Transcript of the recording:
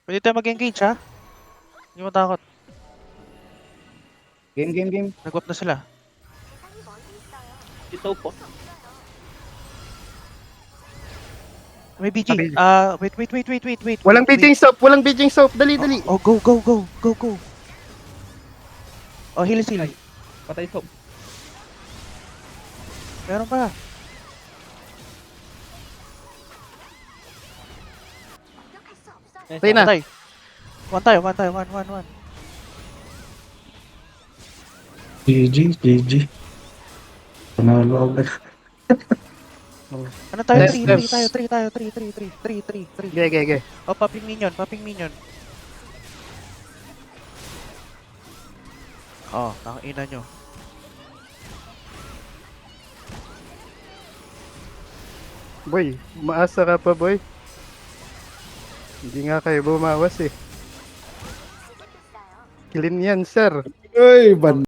Pwede tayo mag-engage ha. Hindi mo takot. Game. Nag-up na sila. Ito po. May BG. Sabi- Wait. Walang beijing soap. Dali. Oh, go. Oh, heal. Patay soap. Meron pa. Tayo na. Patay. One tayo. One. GG. Panalo agad. Ano tayo? Left. 3 tayo. 3. Ge. Oh, popping minion. Oh, nakakina nyo. Boy, umaasa ka pa, boy. Hindi nga kayo bumawas eh. Kilin yan, sir. Uy, ban